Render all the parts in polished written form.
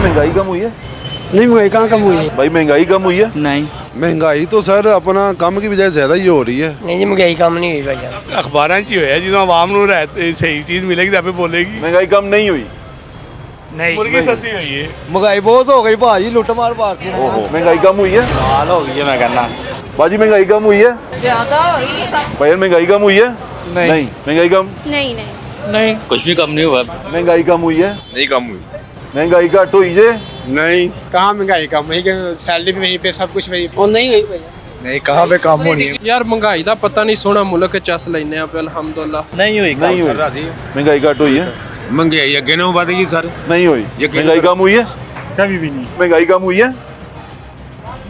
महंगाई कम हुई है? नहीं महंगाई कहाँ कम हुई है? भाई महंगाई कम हुई है? नहीं, महंगाई तो सर अपना कम की बजाय ज्यादा ही हो रही है। नहीं जी महंगाई कम नहीं हुई भाई। ਅਖਬਾਰਾਂ 'ਚ ਹੀ ਹੋਇਆ ਜਦੋਂ ਆਵਾਮ ਨੂੰ ਸਹੀ ਚੀਜ਼ ਮਿਲੇਗੀ ਤਾਂ ਆਪੇ ਬੋਲੇਗੀ। महंगाई कम नहीं हुई। ਮੁਰਗੀ ਸਸਤੀ ਹੋਈ ਹੈ। महंगाई बहुत हो गई भाजी, लुटमार भारती ओहो, महंगाई कम हुई है? ਹਾਲ ਹੋ ਗਈ ਹੈ ਮੈਂ ਕਹਿੰਦਾ। बाजी महंगाई कम हुई है? ज्यादा हो रही है। भाई महंगाई कम हुई है? नहीं महंगाई कम नहीं नहीं नहीं कुछ भी कम नहीं हुआ। महंगाई कम हुई है? ਨਹੀਂ ਕੰਮ ਹੋਈ। महंगाई घट हुई जे? ਨਹੀਂ कहाँ महंगाई कम है? सैलरी भी वहीं पे, सब कुछ वहीं पे। और नहीं हुई भैया। ਨਹੀਂ ਕਹਾਂ पे ਕੰਮ ਹੋਣੀ ਹੈ। ਯਾਰ ਮਹਿੰਗਾਈ ਦਾ ਪਤਾ ਨਹੀਂ, ਸੋਹਣਾ ਮੁਲਕ ਚੱਸ ਲੈਨੇ ਆ ਅਲਹਮਦੁਲਿਲਾ। ਨਹੀਂ ਹੋਈ नहीं हुई। महंगाई घट हुई है? ਮਹਿੰਗਾਈ ਅੱਗੇ ਨੂੰ ਵਧ ਗਈ ਸਰ। नहीं हुई। महंगाई कम हुई है? ਕभी भी नहीं। महंगाई कम हुई है?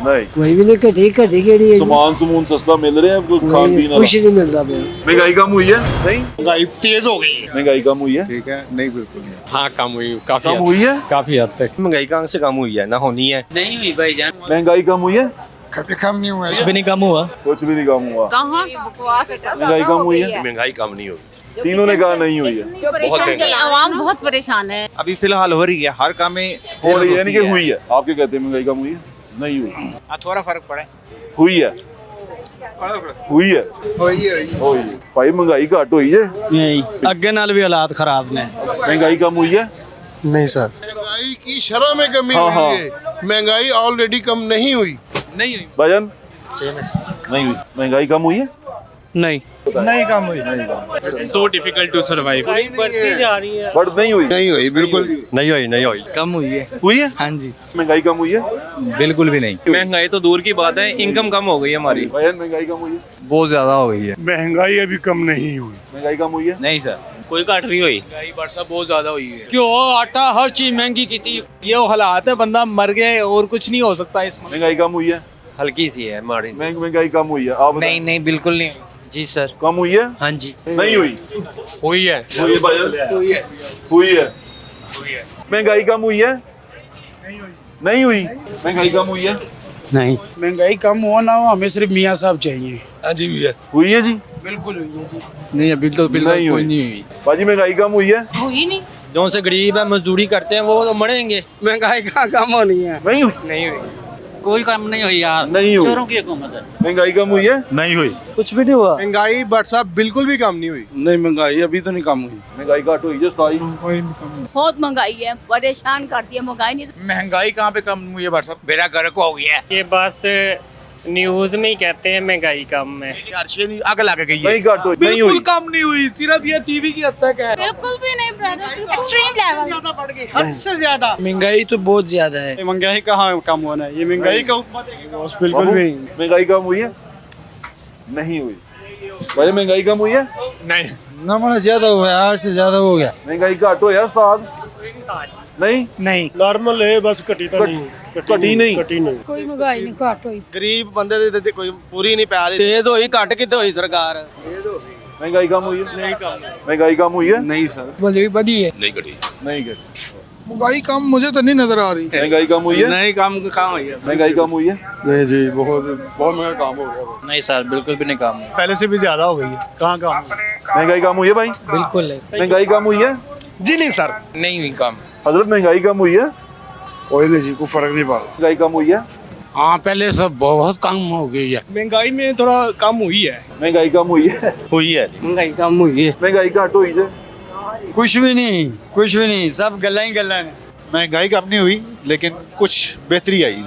नहीं। वही भी नहीं घटी केड़ी है? सामान समून सस्ता मिल रहे हैं, कोई खान पीन कुछ नहीं मिलता भाई। महंगाई कम हुई है? नहीं। ਮਹਿੰਗਾਈ ਤੇਜ਼ ਹੋ ਗਈ ਹੈ। महंगाई कम हुई है? ठीक है नहीं बिल्कुल नहीं। हाँ कम हुई, काफी कम हुई है? काफी हद तक महंगाई कहाँ से कम हुई है ना होनी है। नहीं हुई भाईजान। महंगाई कम हुई है? कभी कम नहीं हुआ। कुछ भी नहीं कम हुआ। कुछ भी नहीं कम हुआ। कहाँ बकवास है। महंगाई कम हुई है? महंगाई कम नहीं हुई। तीनों ने कहा नहीं हुई है। आवाम बहुत परेशान है। अभी फिलहाल हो रही है हर काम में हो रही है, यानी कि हुई है। आप क्या कहते हैं, महंगाई कम हुई है? नहीं हुई। थोड़ा फर्क पड़ा है। हुई है। हुई है। होई है। भाई महंगाई घट हुई है? नहीं, अगे नाल भी हालात खराब ने। महंगाई कम हुई है? नहीं सर। महंगाई की शरह में कमी हाँ, हुई है। महंगाई ऑलरेडी कम नहीं हुई। भजन नहीं हुई। महंगाई कम हुई है? नहीं नहीं कम हुई। So difficult to survive. बढ़ती जा रही है। बट नहीं हुई। नहीं हुई बिल्कुल नहीं हुई। कम हुई है। हुई है? हाँ जी। महंगाई कम हुई है? बिल्कुल भी नहीं। महंगाई तो दूर की बात है, इनकम कम हो गई है हमारी। भजन महंगाई कम हुई है? बहुत ज्यादा हो गई है। महंगाई अभी कम नहीं हुई। महंगाई कम हुई है? नहीं सर, कोई घट नहीं हुई। महंगाई वर्षा बहुत ज्यादा हुई है। क्यों आटा हर चीज महंगी की थी। ये वो हालात है, बंदा मर गए और कुछ नहीं हो सकता इसमें। महंगाई कम हुई है? हल्की सी है माड़ी। महंगाई कम हुई है? आप बताएं। नहीं बिल्कुल नहीं। जी सर। कम हुई है? हाँ जी। नहीं हुई। हुई है। हुई है भजन? हुई है। महंगाई कम हुई है? नहीं हुई। महंगाई कम हुई है? नहीं। महंगाई कम हो ना हो, हमें सिर्फ मियाँ साहब चाहिए। हुई है जी? बिल्कुल हुई है जी। नहीं अभी तो बिल्कुल नहीं कोई हुई। नहीं हुई। बाजी महंगाई कम हुई है? हुई नहीं। जो से गरीब है, मजदूरी करते हैं, वो तो मरेंगे। महंगाई कहाँ कम होनी है? नहीं हुई। नहीं हुई। कोई काम नहीं हुई यार। नहीं हुई। चोरों की हुकूमत है। महंगाई कम हुई है? नहीं हुई। कुछ भी नहीं हुआ। महंगाई वर्षा बिल्कुल भी कम नहीं हुई। नहीं महंगाई अभी तो नहीं कम हुई। महंगाई घट हुई है सारी। बहुत महंगाई है, परेशान करती है महंगाई। नहीं तो महंगाई कहाँ पे कम हुई है वर्षा। बेड़ा गर्क हो गया। ये बस न्यूज में ही कहते हैं महंगाई कम है। अर्शे नहीं आग लग गई है। नहीं घट हुई। नहीं हुई। कम नहीं हुई, सिर्फ ये टीवी की हद तक है। बिल्कुल भी नहीं ब्रदर, एक्सट्रीम लेवल। हद से ज्यादा। महंगाई तो बहुत ज्यादा है। महंगाई कहाँ कम होना है। ये महंगाई का बिल्कुल भी नहीं। महंगाई कम हुई है? नहीं हुई। भाई महंगाई कम हुई है? नहीं। ना ज्यादा हुआ है, आज से ज्यादा हो गया। महंगाई घट हो है उस्ताद? नहीं। नहीं। नॉर्मल है बस घटी तो नहीं। घटी नहीं। घटी नहीं। कोई महंगाई नहीं घट हुई। गरीब बंदे दे कोई पूरी नहीं पा रही। तेज हुई, घट कितने हुई सरकार। महंगाई कम हुई है? नहीं कम। महंगाई कम हुई है? नहीं सर। बोले बड़ी है। नहीं घटी। महंगाई कम मुझे तो नहीं नजर आ रही। महंगाई कम हुई है? नहीं, कम कहाँ हुई है। महंगाई कम हुई है? नहीं जी बहुत महंगा काम हो गया। नहीं सर, बिल्कुल भी नहीं कम। पहले से भी ज्यादा हो गई है। कहाँ कम। महंगाई कम हुई है भाई? बिल्कुल है। महंगाई कम हुई है? जी नहीं सर। नहीं हुई कम। हजरत महंगाई कम हुई है? कोई नहीं जी, कोई फर्क नहीं पड़ा। महंगाई कम हुई है? हाँ पहले सब बहुत कम हो गई है। महंगाई में थोड़ा कम हुई है। महंगाई कम हुई है? हुई है। महंगाई कम हुई है। महंगाई घट हुई जे? कुछ भी नहीं, कुछ भी नहीं, सब गल्ला ही गल्ला है। महंगाई कम नहीं हुई लेकिन कुछ बेहतरी आई।